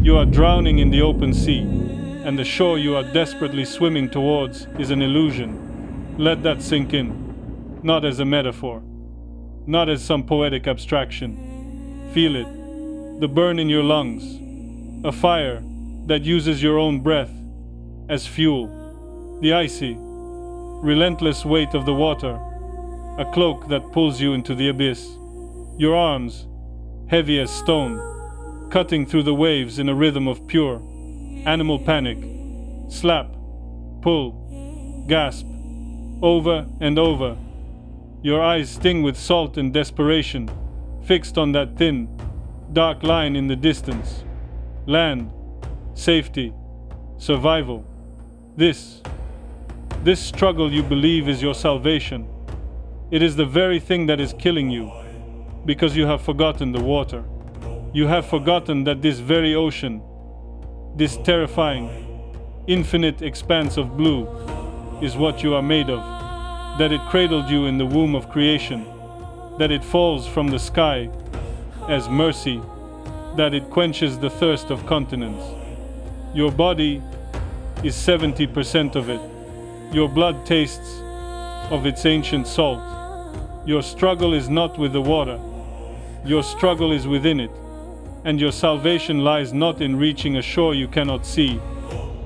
You are drowning in the open sea, and the shore you are desperately swimming towards is an illusion. Let that sink in, not as a metaphor, not as some poetic abstraction. Feel it, the burn in your lungs, a fire that uses your own breath as fuel, the icy, relentless weight of the water, a cloak that pulls you into the abyss. Your arms, heavy as stone, cutting through the waves in a rhythm of pure animal panic. Slap, pull, gasp, over and over. Your eyes sting with salt and desperation, fixed on that thin, dark line in the distance. Land, safety, survival. This struggle you believe is your salvation. It is the very thing that is killing you, because you have forgotten the water. You have forgotten that this very ocean, this terrifying, infinite expanse of blue, is what you are made of. That it cradled you in the womb of creation. That it falls from the sky as mercy. That it quenches the thirst of continents. Your body is 70% of it. Your blood tastes of its ancient salt. Your struggle is not with the water. Your struggle is within it. And your salvation lies not in reaching a shore you cannot see,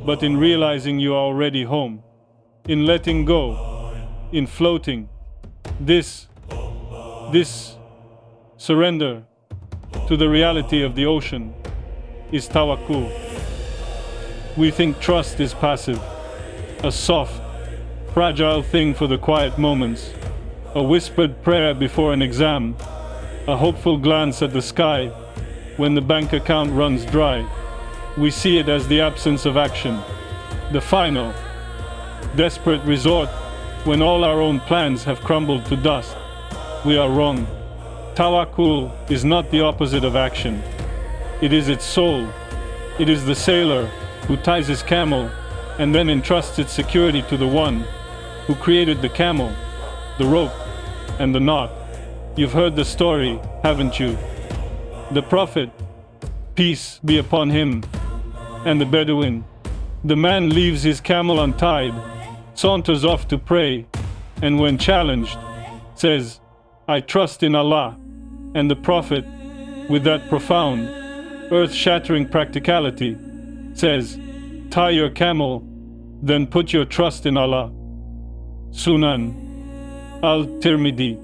but in realizing you are already home. In letting go. In floating. This surrender to the reality of the ocean is tawakkul. We think trust is passive, a soft, fragile thing for the quiet moments, a whispered prayer before an exam, a hopeful glance at the sky when the bank account runs dry. We see it as the absence of action, the final, desperate resort when all our own plans have crumbled to dust. We are wrong. Tawakkul is not the opposite of action. It is its soul. It is the sailor who ties his camel and then entrusts its security to the one who created the camel, the rope, and the knot. You've heard the story, haven't you? The Prophet, peace be upon him, and the Bedouin. The man leaves his camel untied, saunters off to pray, and when challenged, says, "I trust in Allah." And the Prophet, with that profound, earth-shattering practicality, says, "Tie your camel, then put your trust in Allah." Sunan al-Tirmidhi.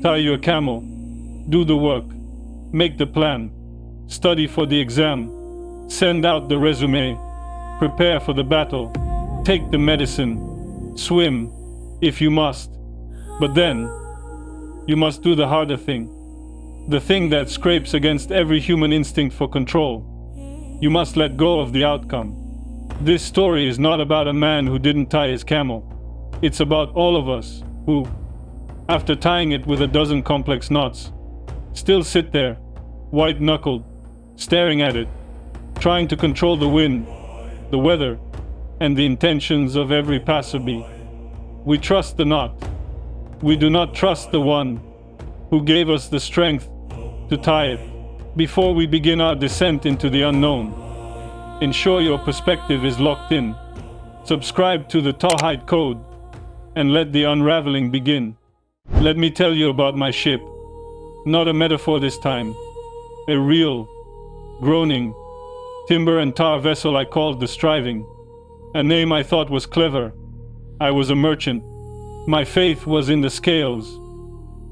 Tie your camel, do the work, make the plan, study for the exam, send out the resume, prepare for the battle, take the medicine, swim if you must, but then you must do the harder thing, the thing that scrapes against every human instinct for control. You must let go of the outcome. This story is not about a man who didn't tie his camel. It's about all of us who, after tying it with a dozen complex knots, still sit there, white-knuckled, staring at it, trying to control the wind, the weather, and the intentions of every passerby. We trust the knot. We do not trust the one who gave us the strength to tie it. Before we begin our descent into the unknown, ensure your perspective is locked in. Subscribe to the Tawhid Code and let the unraveling begin. Let me tell you about my ship. Not a metaphor this time. A real, groaning, timber and tar vessel I called the Striving. A name I thought was clever. I was a merchant. My faith was in the scales,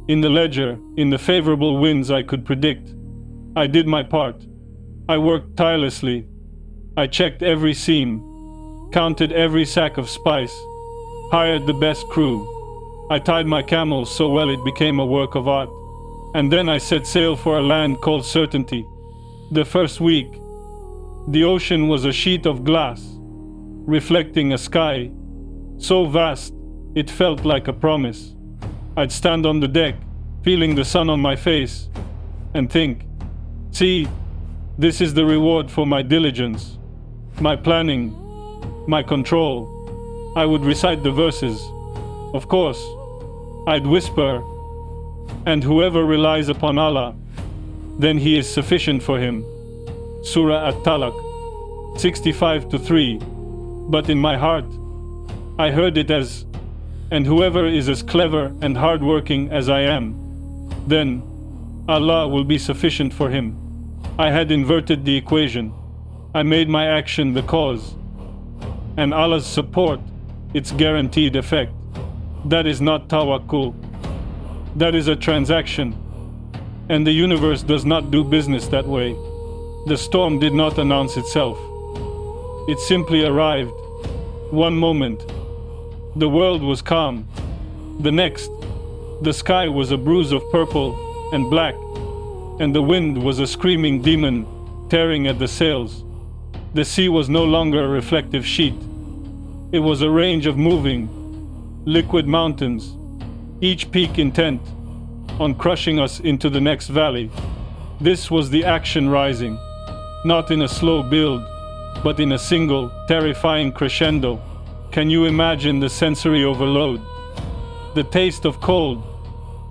in the ledger, in the favorable winds I could predict. I did my part. I worked tirelessly. I checked every seam, counted every sack of spice, hired the best crew. I tied my camels so well it became a work of art. And then I set sail for a land called certainty. The first week, the ocean was a sheet of glass, reflecting a sky so vast it felt like a promise. I'd stand on the deck, feeling the sun on my face, and think, see, this is the reward for my diligence, my planning, my control. I would recite the verses. Of course, I'd whisper, and whoever relies upon Allah, then He is sufficient for him. Surah At-Talaq 65-3. But in my heart, I heard it as, and whoever is as clever and hardworking as I am, then Allah will be sufficient for him. I had inverted the equation. I made my action the cause, and Allah's support its guaranteed effect. That is not tawakkul. That is a transaction, and the universe does not do business that way. The storm did not announce itself. It simply arrived. One moment, the world was calm. The next, the sky was a bruise of purple and black, and the wind was a screaming demon tearing at the sails. The sea was no longer a reflective sheet. It was a range of moving, liquid mountains, each peak intent on crushing us into the next valley. This was the action rising, not in a slow build, but in a single, terrifying crescendo. Can you imagine the sensory overload? The taste of cold,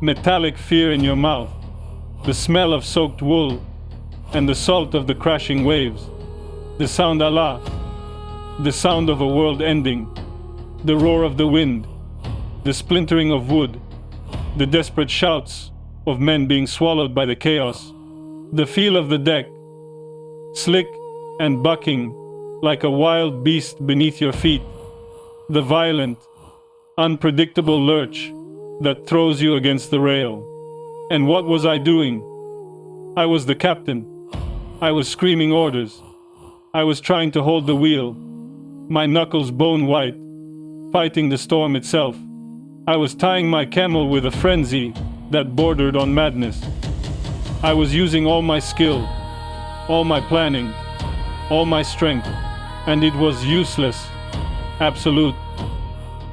metallic fear in your mouth, the smell of soaked wool, and the salt of the crashing waves. The sound Allah, the sound of a world ending, the roar of the wind, the splintering of wood, the desperate shouts of men being swallowed by the chaos, the feel of the deck, slick and bucking like a wild beast beneath your feet, the violent, unpredictable lurch that throws you against the rail. And what was I doing? I was the captain. I was screaming orders. I was trying to hold the wheel, my knuckles bone white, fighting the storm itself. I was tying my camel with a frenzy that bordered on madness. I was using all my skill, all my planning, all my strength, and it was useless, absolute,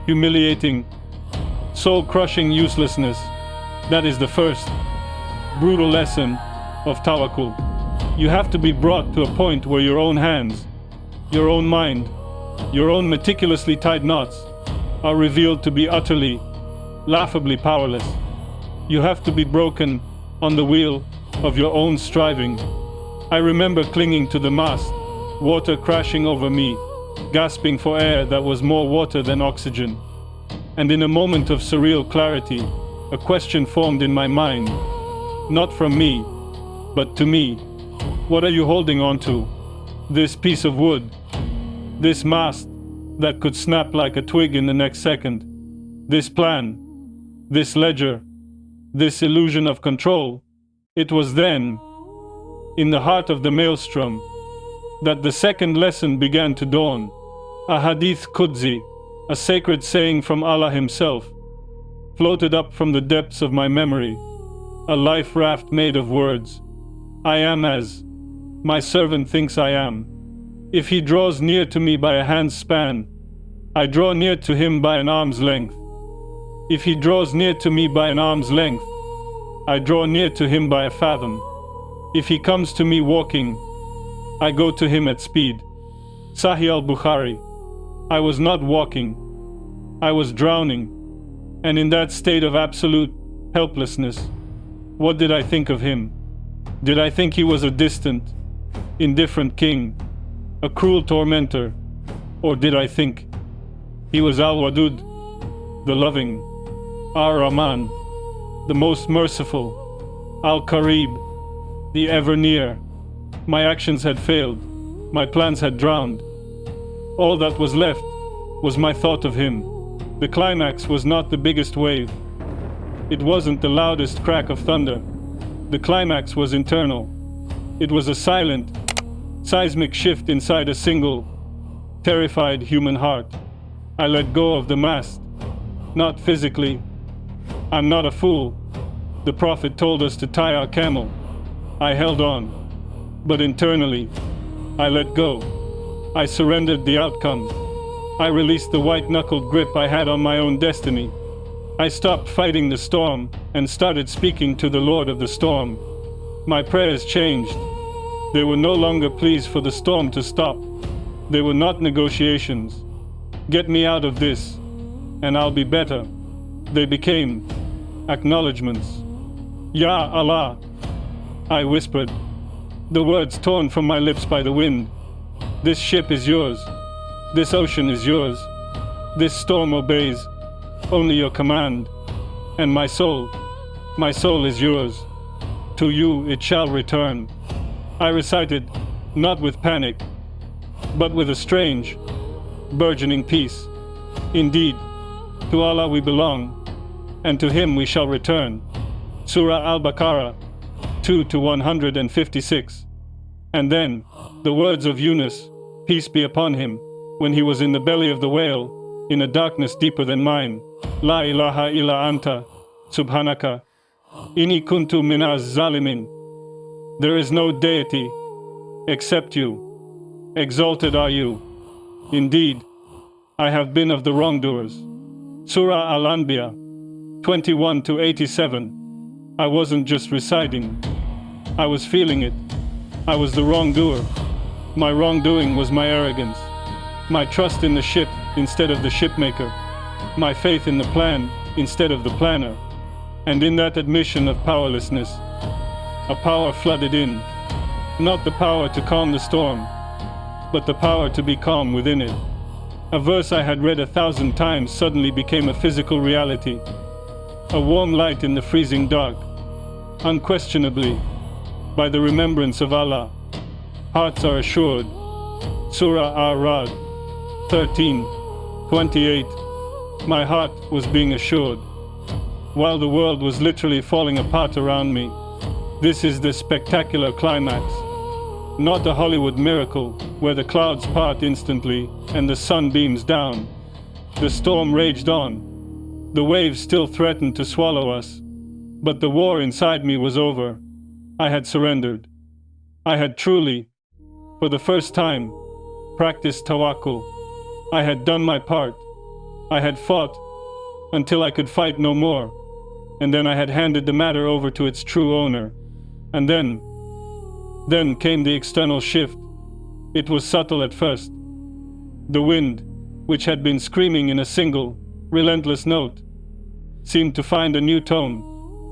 humiliating, soul-crushing uselessness. That is the first brutal lesson of Tawakkul. You have to be brought to a point where your own hands, your own mind, your own meticulously tied knots are revealed to be utterly, laughably powerless. You have to be broken on the wheel of your own striving. I remember clinging to the mast, water crashing over me, gasping for air that was more water than oxygen. And in a moment of surreal clarity, a question formed in my mind, not from me, but to me. What are you holding on to? This piece of wood? This mast that could snap like a twig in the next second? This plan? This ledger? This illusion of control? It was then, in the heart of the maelstrom, that the second lesson began to dawn. A hadith Qudsi, a sacred saying from Allah Himself, floated up from the depths of my memory, a life raft made of words. I am as my servant thinks I am. If he draws near to me by a hand's span, I draw near to him by an arm's length. If he draws near to me by an arm's length, I draw near to him by a fathom. If he comes to me walking, I go to him at speed. Sahih al-Bukhari. I was not walking. I was drowning. And in that state of absolute helplessness, what did I think of him? Did I think he was a distant, indifferent king, a cruel tormentor? Or did I think he was Al-Wadud, the loving, Ar-Rahman, the most merciful, Al-Karib, the ever-near? My actions had failed. My plans had drowned. All that was left was my thought of him. The climax was not the biggest wave. It wasn't the loudest crack of thunder. The climax was internal. It was a silent, seismic shift inside a single, terrified human heart. I let go of the mast, not physically. I'm not a fool. The Prophet told us to tie our camel. I held on, but internally, I let go. I surrendered the outcome. I released the white-knuckled grip I had on my own destiny. I stopped fighting the storm and started speaking to the Lord of the storm. My prayers changed. They were no longer pleas for the storm to stop. They were not negotiations. Get me out of this, and I'll be better. They became acknowledgements. Ya Allah, I whispered. The words torn from my lips by the wind. This ship is yours. This ocean is yours. This storm obeys only your command. And my soul is yours. To you it shall return. I recited, not with panic, but with a strange, burgeoning peace. Indeed, to Allah we belong, and to Him we shall return. Surah Al-Baqarah 2-156. And then, the words of Yunus, peace be upon him, when he was in the belly of the whale, in a darkness deeper than mine. La ilaha anta, subhanaka, inni kuntu minaz-zalimin. There is no deity except you. Exalted are you. Indeed, I have been of the wrongdoers. Surah Al-Anbiya 21-87. I wasn't just reciting. I was feeling it. I was the wrongdoer. My wrongdoing was my arrogance. My trust in the ship instead of the shipmaker. My faith in the plan instead of the planner. And in that admission of powerlessness, a power flooded in. Not the power to calm the storm, but the power to be calm within it. A verse I had read 1,000 times suddenly became a physical reality. A warm light in the freezing dark. Unquestionably, by the remembrance of Allah, hearts are assured. Surah Ar-Ra'd 13:28. My heart was being assured, while the world was literally falling apart around me. This is the spectacular climax. Not a Hollywood miracle, where the clouds part instantly and the sun beams down. The storm raged on. The waves still threatened to swallow us. But the war inside me was over. I had surrendered. I had truly, for the first time, practiced tawakkul. I had done my part. I had fought until I could fight no more. And then I had handed the matter over to its true owner. And then came the external shift. It was subtle at first. The wind, which had been screaming in a single, relentless note, seemed to find a new tone.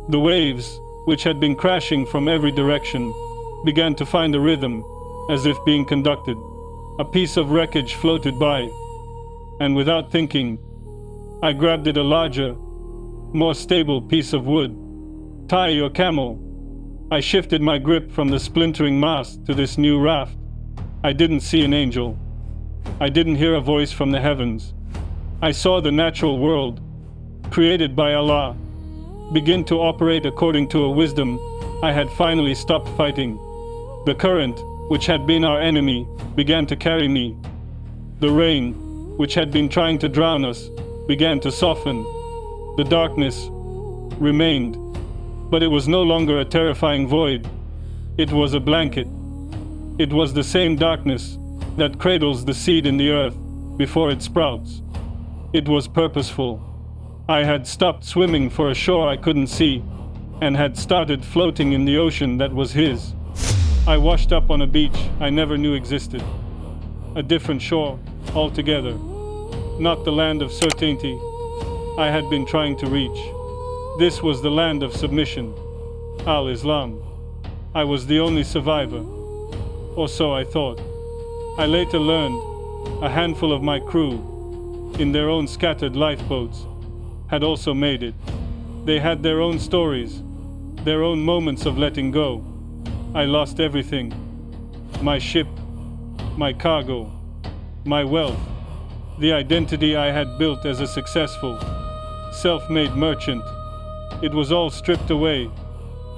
The waves, which had been crashing from every direction, began to find a rhythm, as if being conducted. A piece of wreckage floated by, and without thinking, I grabbed it, a larger, more stable piece of wood. Tie your camel. I shifted my grip from the splintering mast to this new raft. I didn't see an angel. I didn't hear a voice from the heavens. I saw the natural world, created by Allah, begin to operate according to a wisdom I had finally stopped fighting. The current, which had been our enemy, began to carry me. The rain, which had been trying to drown us, began to soften. The darkness remained, but it was no longer a terrifying void. It was a blanket. It was the same darkness that cradles the seed in the earth before it sprouts. It was purposeful. I had stopped swimming for a shore I couldn't see, and had started floating in the ocean that was His. I washed up on a beach I never knew existed. A different shore altogether. Not the land of certainty I had been trying to reach. This was the land of submission. Al-Islam. I was the only survivor. Or so I thought. I later learned a handful of my crew, in their own scattered lifeboats, had also made it. They had their own stories, their own moments of letting go. I lost everything. My ship, my cargo, my wealth, the identity I had built as a successful, self-made merchant. It was all stripped away,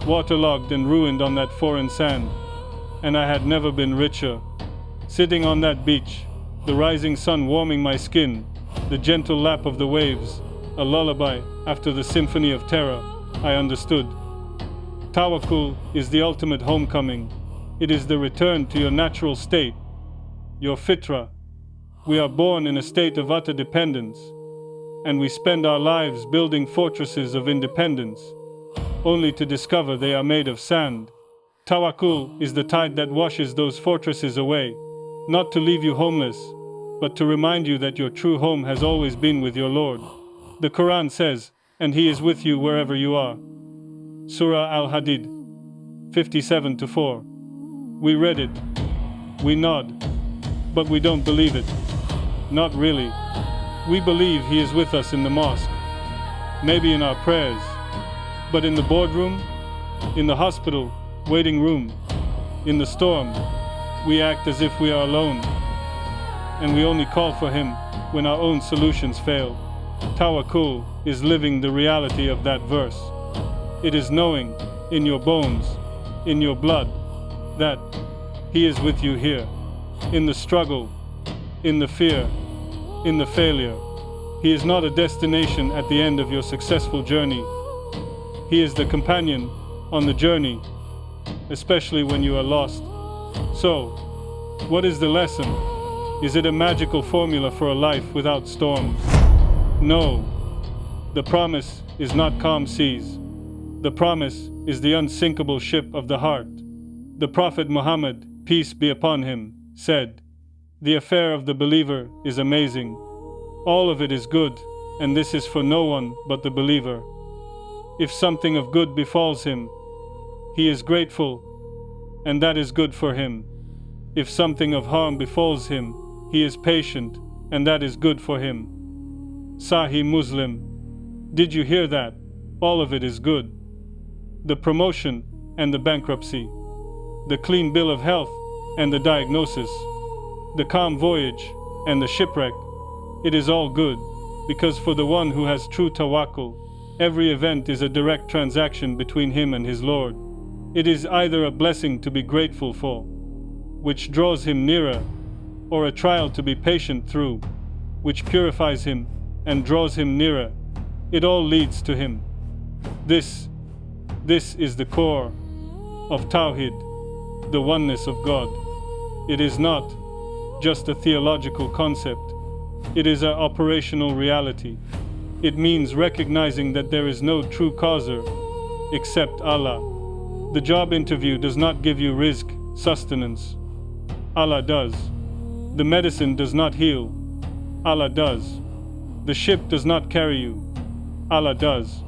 waterlogged and ruined on that foreign sand. And I had never been richer. Sitting on that beach, the rising sun warming my skin, the gentle lap of the waves, a lullaby after the symphony of terror, I understood. Tawakkul is the ultimate homecoming. It is the return to your natural state, your fitra. We are born in a state of utter dependence, and we spend our lives building fortresses of independence, only to discover they are made of sand. Tawakkul is the tide that washes those fortresses away, not to leave you homeless, but to remind you that your true home has always been with your Lord. The Quran says, and He is with you wherever you are. Surah Al-Hadid 57-4. We read it. We nod. But we don't believe it. Not really. We believe He is with us in the mosque. Maybe in our prayers. But in the boardroom, in the hospital, waiting room, in the storm, we act as if we are alone. And we only call for Him when our own solutions fail. Tawakkul is living the reality of that verse. It is knowing in your bones, in your blood, that He is with you here. In the struggle, in the fear, in the failure. He is not a destination at the end of your successful journey. He is the companion on the journey, especially when you are lost. So, what is the lesson? Is it a magical formula for a life without storms? No. The promise is not calm seas. The promise is the unsinkable ship of the heart. The Prophet Muhammad, peace be upon him, said, "The affair of the believer is amazing. All of it is good, and this is for no one but the believer. If something of good befalls him, he is grateful, and that is good for him. If something of harm befalls him, he is patient, and that is good for him." Sahih Muslim. Did you hear that? All of it is good. The promotion and the bankruptcy, the clean bill of health and the diagnosis, the calm voyage and the shipwreck, it is all good, because for the one who has true tawakkul, every event is a direct transaction between him and his Lord. It is either a blessing to be grateful for, which draws him nearer, or a trial to be patient through, which purifies him and draws him nearer. It all leads to him. This is the core of Tawhid, the oneness of God. It is not just a theological concept. It is an operational reality. It means recognizing that there is no true causer except Allah. The job interview does not give you rizq, sustenance. Allah does. The medicine does not heal. Allah does. The ship does not carry you. Allah does.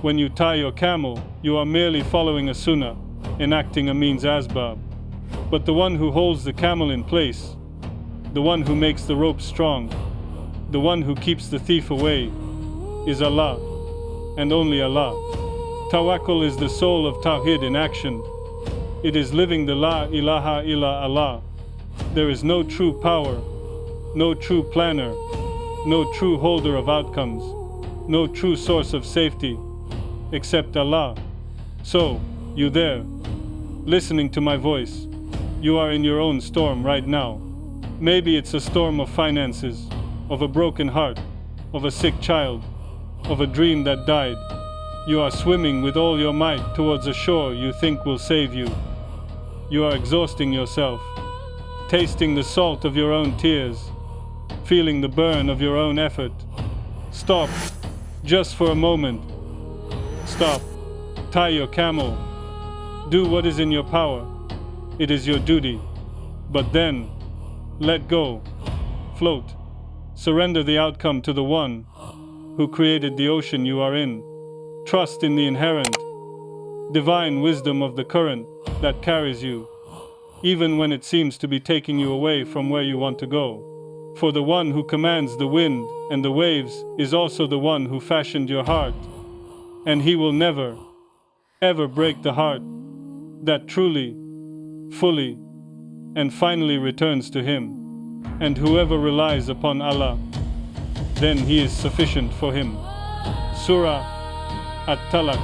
When you tie your camel, you are merely following a sunnah, enacting a minaz-zalimin. But the one who holds the camel in place, the one who makes the rope strong, the one who keeps the thief away, is Allah, and only Allah. Tawakkul is the soul of Tawhid in action. It is living the la ilaha illa Allah. There is no true power, no true planner, no true holder of outcomes, no true source of safety, except Allah. So, you there, listening to my voice, you are in your own storm right now. Maybe it's a storm of finances, of a broken heart, of a sick child, of a dream that died. You are swimming with all your might towards a shore you think will save you. You are exhausting yourself, tasting the salt of your own tears, feeling the burn of your own effort. Stop, just for a moment. Stop, tie your camel, do what is in your power. It is your duty. But then, let go, float, surrender the outcome to the one who created the ocean you are in. Trust in the inherent, divine wisdom of the current that carries you, even when it seems to be taking you away from where you want to go. For the one who commands the wind and the waves is also the one who fashioned your heart, and he will never, ever break the heart that truly, fully, and finally returns to him. And whoever relies upon Allah, then he is sufficient for him. Surah At-Talaq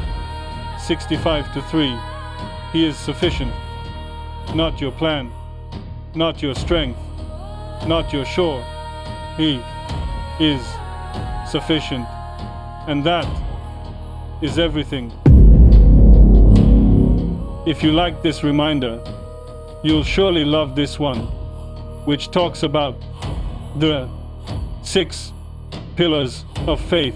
65-3. He is sufficient. Not your plan, not your strength, not your shore. He is sufficient. And that is everything. If you like this reminder, you'll surely love this one, which talks about the 6 pillars of faith.